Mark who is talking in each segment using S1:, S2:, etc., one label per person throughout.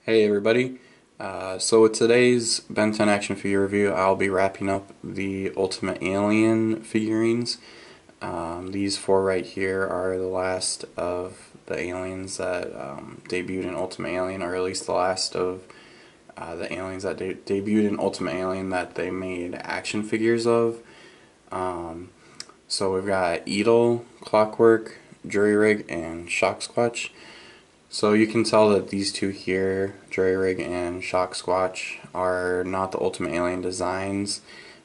S1: Hey everybody, so with today's Ben 10 action figure review, I'll be wrapping up the Ultimate Alien figurines. These four right here are the last of the aliens that debuted in Ultimate Alien, or at least the last of the aliens that debuted in Ultimate Alien that they made action figures of. So we've got Eatle, Clockwork, Rigg, and Shocksquatch. So you can tell that these two here, Rigg and Shocksquatch, are not the Ultimate Alien designs.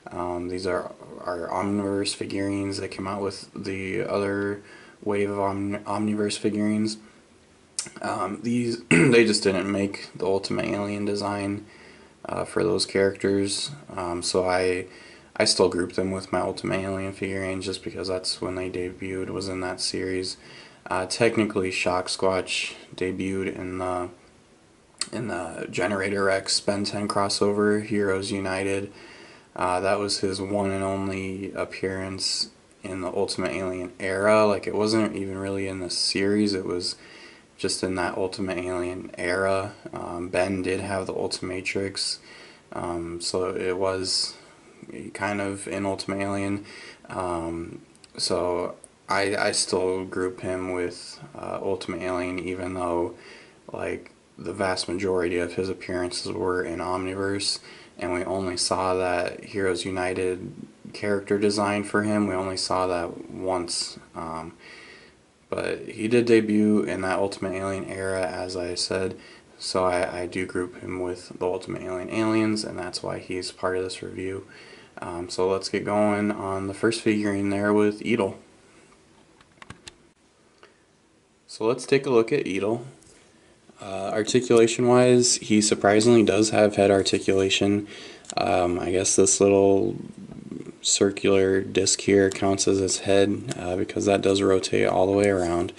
S1: These are Omniverse figurines that came out with the other wave of Omniverse figurines. These they just didn't make the Ultimate Alien design for those characters. So I still group them with my Ultimate Alien figurines just because that's when they debuted, was in that series. Technically, Shocksquatch debuted in the Generator X Ben 10 crossover, Heroes United. That was his one and only appearance in the Ultimate Alien era. Like, it wasn't even really in the series, it was just in that Ultimate Alien era. Ben did have the Ultimatrix, so it was kind of in Ultimate Alien. So I still group him with Ultimate Alien, even though like the vast majority of his appearances were in Omniverse, and we only saw that Heroes United character design for him. We only saw that once, but he did debut in that Ultimate Alien era, as I said. So I do group him with the Ultimate Alien aliens, and that's why he's part of this review. So let's get going on the first figurine there with Eatle. So let's take a look at Eatle. Articulation wise, he surprisingly does have head articulation. I guess this little circular disc here counts as his head because that does rotate all the way around.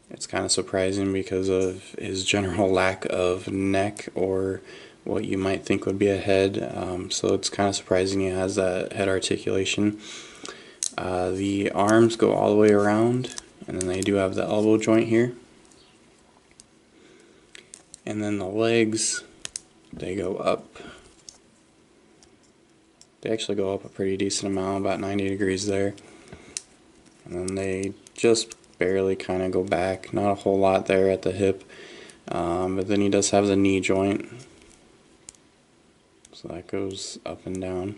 S1: It's kind of surprising because of his general lack of neck, or what you might think would be a head. So it's kind of surprising he has that head articulation. The arms go all the way around, and then they do have the elbow joint here. And then the legs, they go up. They actually go up a pretty decent amount, about 90 degrees there. And then they just barely kind of go back, not a whole lot there at the hip. But then he does have the knee joint, so that goes up and down.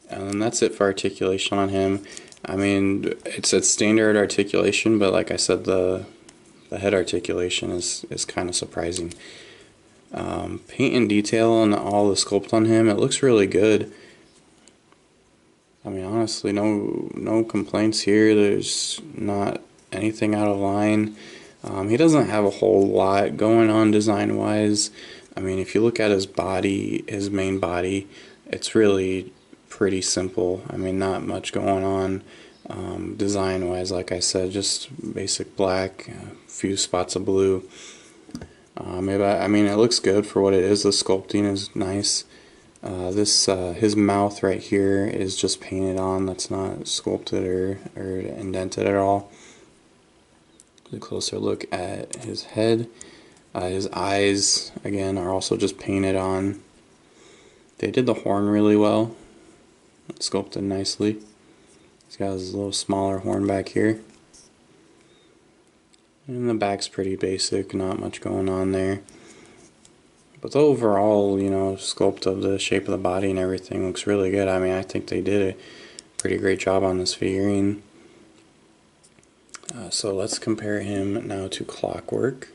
S1: And then that's it for articulation on him. I mean, it's a standard articulation, but like I said, the head articulation is kind of surprising. Paint and detail and all the sculpt on him, it looks really good. I mean, honestly, no complaints here. There's not anything out of line. He doesn't have a whole lot going on design-wise. I mean, if you look at his body, his main body, it's really pretty simple. I mean, not much going on design wise. Like I said, just basic black, a few spots of blue. I mean, it looks good for what it is. The sculpting is nice. His mouth right here is just painted on. That's not sculpted or indented at all. A closer look at his head. His eyes, again, are also just painted on. They did the horn really well. It's sculpted nicely. He's got his little smaller horn back here. And the back's pretty basic, not much going on there. But the overall, sculpt of the shape of the body and everything looks really good. I mean, I think they did a pretty great job on this figurine. So let's compare him now to Clockwork.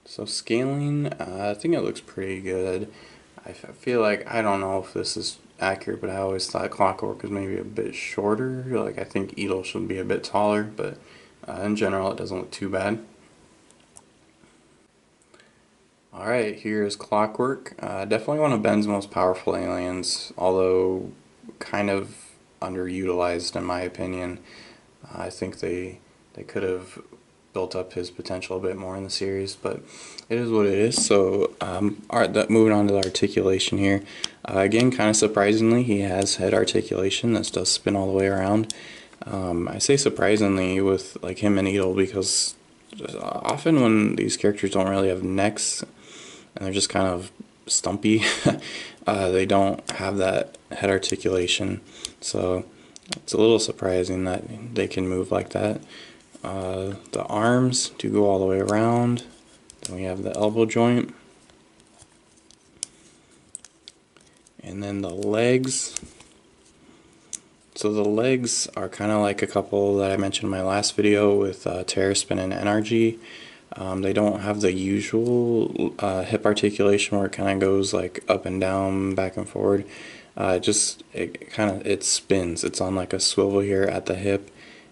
S1: So scaling, I think it looks pretty good. I feel like, I don't know if this is accurate, but I always thought Clockwork was maybe a bit shorter. Like, I think Eatle should be a bit taller, but in general it doesn't look too bad. Alright, here's Clockwork. Definitely one of Ben's most powerful aliens, although kind of underutilized in my opinion. I think they could have built up his potential a bit more in the series, but it is what it is. So moving on to the articulation here. Again, kind of surprisingly, he has head articulation. This does spin all the way around. I say surprisingly with like him and Eatle because often when these characters don't really have necks and they're just kind of stumpy, they don't have that head articulation. So it's a little surprising that they can move like that. The arms do go all the way around. Then we have the elbow joint. And then the legs. So the legs are kind of like a couple that I mentioned in my last video with Terraspin and NRG. They don't have the usual hip articulation where it kind of goes like up and down, back and forward. It spins. It's on like a swivel here at the hip,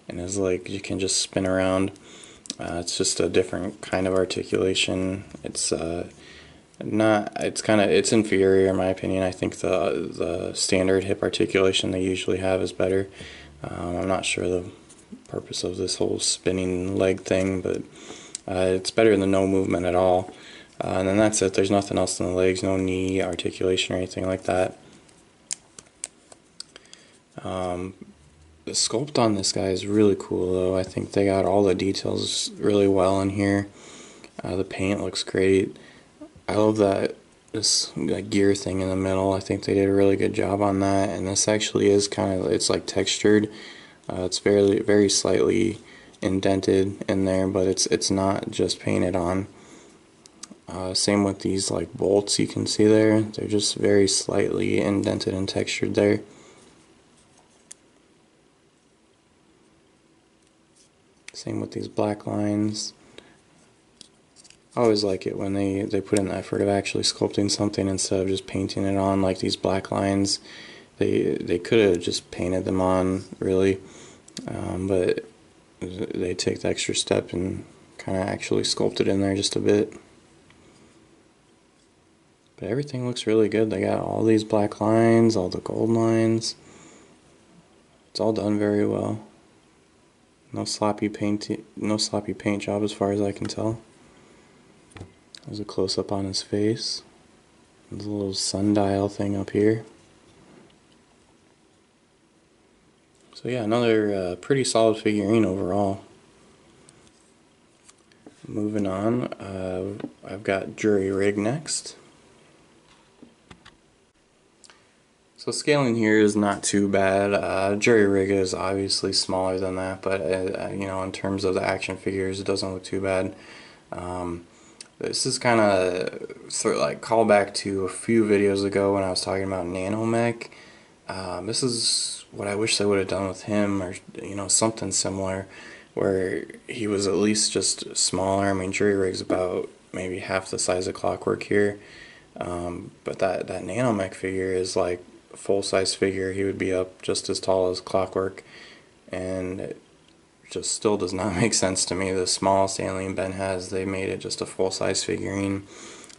S1: and it's like you can just spin around. It's just a different kind of articulation. It's inferior in my opinion. I think the standard hip articulation they usually have is better. I'm not sure the purpose of this whole spinning leg thing, but it's better than no movement at all. And then that's it. There's nothing else in the legs, no knee articulation or anything like that. The sculpt on this guy is really cool though. I think they got all the details really well in here. The paint looks great. I love this gear thing in the middle. I think they did a really good job on that, and this actually is it's like textured. It's very slightly indented in there, but it's not just painted on. Same with these like bolts you can see there. They're just very slightly indented and textured there. Same with these black lines. I always like it when they put in the effort of actually sculpting something instead of just painting it on. Like these black lines, they could have just painted them on really, but they take the extra step and kind of actually sculpt it in there just a bit. But everything looks really good. They got all these black lines, all the gold lines. It's all done very well. No sloppy paint job as far as I can tell. There's a close-up on his face. There's a little sundial thing up here. So yeah, another pretty solid figurine overall. Moving on, I've got Rigg next. So scaling here is not too bad. Rigg is obviously smaller than that, but you know, in terms of the action figures, it doesn't look too bad. This is kind of sort of like callback to a few videos ago when I was talking about Nanomech. This is what I wish they would have done with him, or you know, something similar, where he was at least just smaller. I mean, Rigg's about maybe half the size of Clockwork here, but that Nanomech figure is like a full-size figure. He would be up just as tall as Clockwork, and it just still does not make sense to me. The smallest alien Ben has, they made it just a full-size figurine.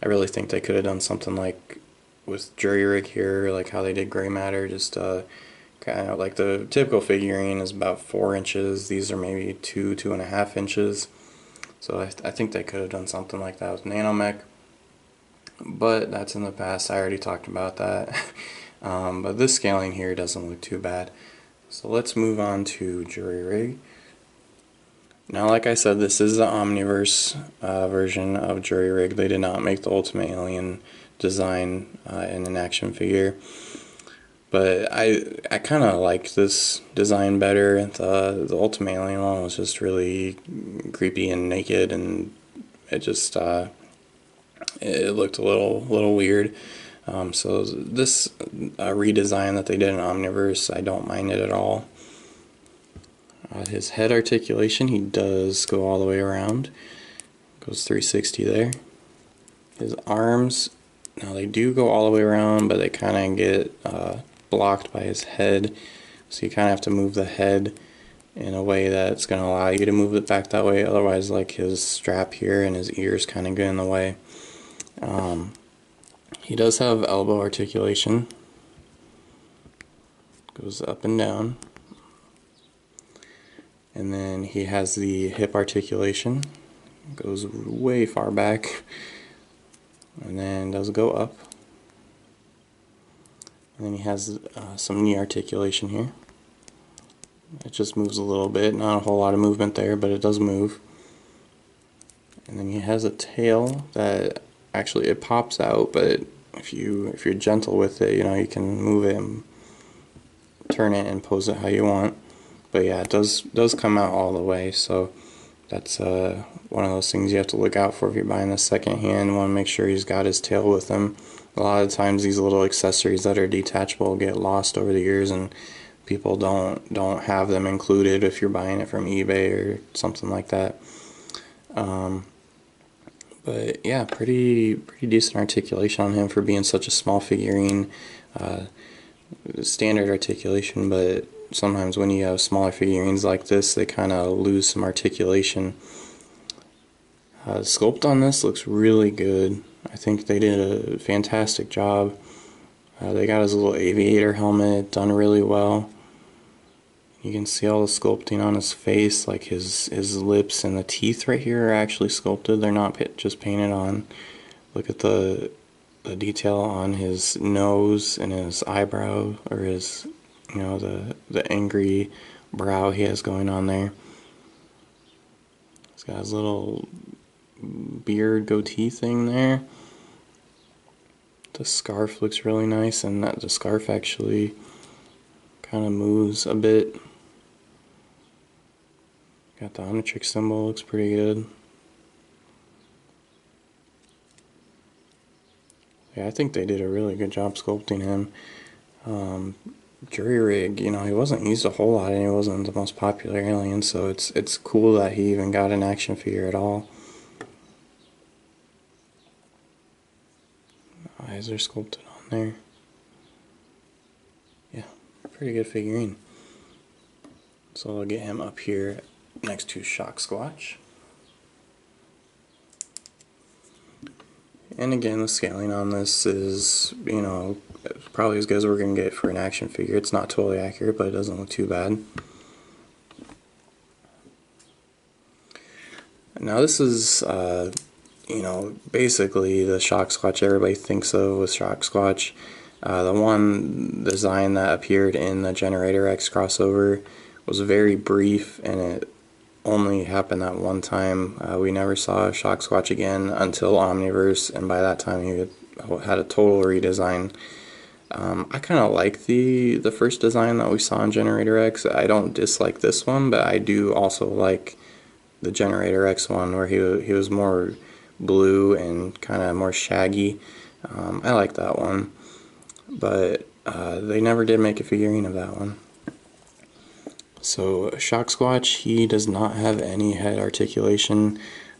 S1: I really think they could have done something like with Rigg here, like how they did Gray Matter, just kind of like the typical figurine is about 4 inches. These are maybe 2.5 inches. So I think they could have done something like that with Nanomech. But that's in the past. I already talked about that. But this scaling here doesn't look too bad. So let's move on to Rigg. Now, like I said, this is the Omniverse version of Rigg. They did not make the Ultimate Alien design in an action figure. But I kind of like this design better. The Ultimate Alien one was just really creepy and naked, and it just it looked a little weird. So this redesign that they did in Omniverse, I don't mind it at all. His head articulation, he does go all the way around. Goes 360 there. His arms, now they do go all the way around, but they kind of get blocked by his head. So you kind of have to move the head in a way that's going to allow you to move it back that way. Otherwise, like his strap here and his ears kind of get in the way. He does have elbow articulation. Goes up and down. And then he has the hip articulation. Goes way far back. And then does go up. And then he has some knee articulation here. It just moves a little bit, not a whole lot of movement there, but it does move. And then he has a tail that actually it pops out, but if you're gentle with it, you know, you can move it and turn it and pose it how you want. But yeah, it does come out all the way, so that's one of those things you have to look out for if you're buying this second hand. You want to make sure he's got his tail with him. A lot of times these little accessories that are detachable get lost over the years, and people don't have them included if you're buying it from eBay or something like that. But yeah, pretty decent articulation on him for being such a small figurine. Standard articulation, but sometimes when you have smaller figurines like this, they kind of lose some articulation. The sculpt on this looks really good. I think they did a fantastic job. They got his little aviator helmet done really well. You can see all the sculpting on his face, like his lips and the teeth right here are actually sculpted. They're not just painted on. Look at the detail on his nose and his eyebrow, or his, you know, the angry brow he has going on there. He's got his little beard goatee thing there. The scarf looks really nice, and the scarf actually kind of moves a bit. Got the Omnitrix symbol, looks pretty good. Yeah, I think they did a really good job sculpting him. Jury Rigg, you know, he wasn't used a whole lot and he wasn't the most popular alien, so it's cool that he even got an action figure at all. Eyes are sculpted on there. Yeah, pretty good figurine. So I'll get him up here next to Shocksquatch. And again, the scaling on this is, you know, probably as good as we're going to get for an action figure. It's not totally accurate, but it doesn't look too bad. Now this is, you know, basically the Shocksquatch everybody thinks of with Shocksquatch. The one design that appeared in the Generator X crossover was very brief, and it only happened that one time. We never saw Shocksquatch again until Omniverse, and by that time he had a total redesign. I kind of like the first design that we saw in Generator X. I don't dislike this one, but I do also like the Generator X one where he was more blue and kind of more shaggy. I like that one, but they never did make a figurine of that one. So Shocksquatch, he does not have any head articulation.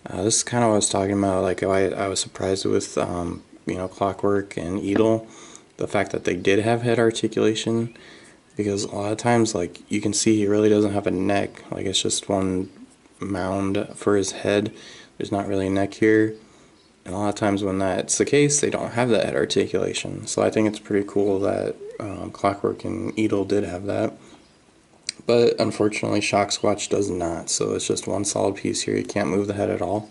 S1: This is kind of what I was talking about. Like I was surprised with you know, Clockwork and Eatle, the fact that they did have head articulation, because a lot of times, like, you can see he really doesn't have a neck. Like, it's just one mound for his head. There's not really a neck here. And a lot of times when that's the case, they don't have that head articulation. So I think it's pretty cool that Clockwork and Eatle did have that. But unfortunately, Shocksquatch does not. So it's just one solid piece here. You can't move the head at all.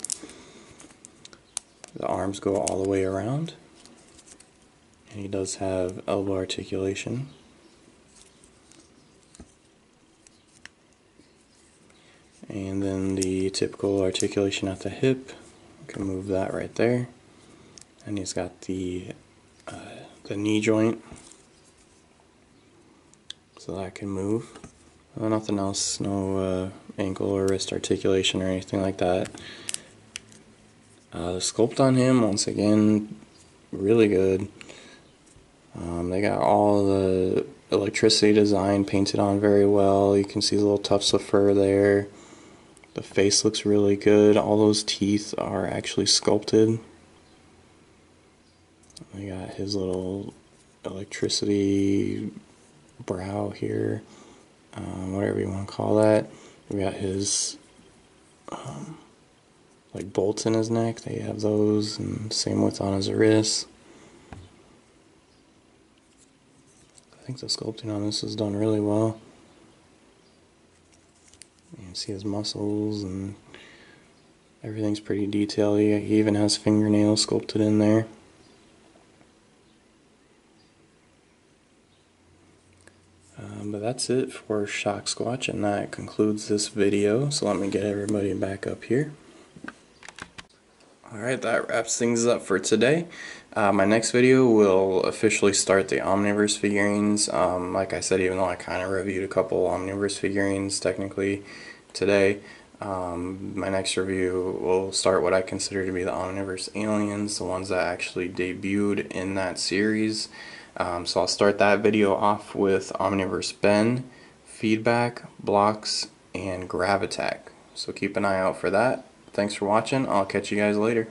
S1: The arms go all the way around. And he does have elbow articulation. And then the typical articulation at the hip. You can move that right there. And he's got the knee joint, so that can move. Nothing else, no ankle or wrist articulation or anything like that. The sculpt on him, once again, really good. They got all the electricity design painted on very well. You can see the little tufts of fur there. The face looks really good. All those teeth are actually sculpted. We got his little electricity brow here, whatever you want to call that. We got his like bolts in his neck. They have those, and same with on his wrists. I think the sculpting on this is done really well. You can see his muscles and everything's pretty detailed. He even has fingernails sculpted in there. But that's it for Shocksquatch, and that concludes this video. So let me get everybody back up here. Alright, that wraps things up for today. My next video will officially start the Omniverse figurines. Like I said, even though I kind of reviewed a couple Omniverse figurines technically today, my next review will start what I consider to be the Omniverse aliens, the ones that actually debuted in that series. So I'll start that video off with Omniverse Ben, Feedback, Blocks, and Gravitak. So keep an eye out for that. Thanks for watching. I'll catch you guys later.